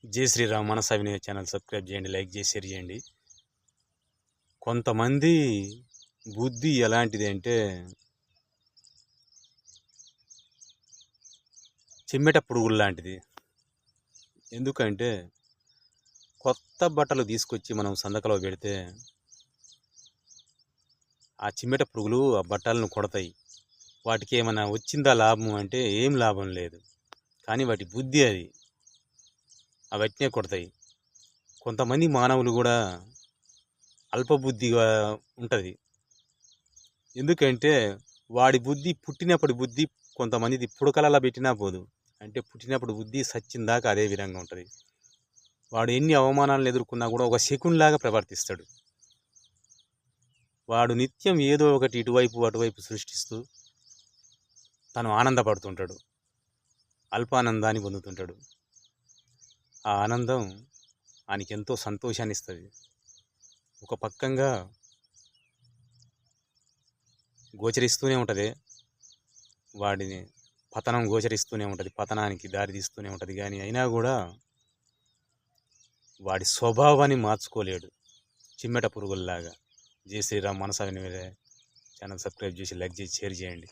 జై శ్రీరామ్ మనసా వినయ channel subscribe చేయండి, లైక్ చేసి షేర్ చేయండి. కొంతమంది బుద్ధి ఎలాంటిది అంటే చెమ్మెట పురుగులు లాంటిది. ఎందుకంటే కొత్త బట్టలు తీసుకొచ్చి మనం సందకలో పెడితే ఆ చిమ్మెట పురుగులు ఆ బట్టలను కొడతాయి. వాటికి ఏమైనా వచ్చిందా లాభం అంటే ఏం లాభం లేదు. కానీ వాటి బుద్ధి అది, అవట్నే కొడతాయి. కొంతమంది మానవులు కూడా అల్పబుద్ధిగా ఉంటుంది. ఎందుకంటే వాడి బుద్ధి పుట్టినప్పటి బుద్ధి కొంతమందిది పుడకలలా పెట్టినా పోదు. అంటే పుట్టినప్పుడు బుద్ధి సచ్చిందాకా అదే విధంగా ఉంటుంది. వాడు ఎన్ని అవమానాలను ఎదుర్కొన్నా కూడా ఒక శకున్ లాగా ప్రవర్తిస్తాడు. వాడు నిత్యం ఏదో ఒకటి ఇటువైపు అటువైపు సృష్టిస్తూ తను ఆనందపడుతుంటాడు, అల్పానందాన్ని పొందుతుంటాడు. ఆ ఆనందం ఆయనకి ఎంతో సంతోషాన్ని ఇస్తుంది. ఒక పక్కంగా గోచరిస్తూనే ఉంటుంది, వాడిని పతనం గోచరిస్తూనే ఉంటుంది, పతనానికి దారి తీస్తూనే ఉంటుంది. కానీ అయినా కూడా వాడి స్వభావాన్ని మార్చుకోలేడు, చిమ్మెట పురుగుల్లాగా. జై శ్రీరామ్ మనసా వినయ ఛానల్ సబ్స్క్రైబ్ చేసి లైక్ చేసి షేర్ చేయండి.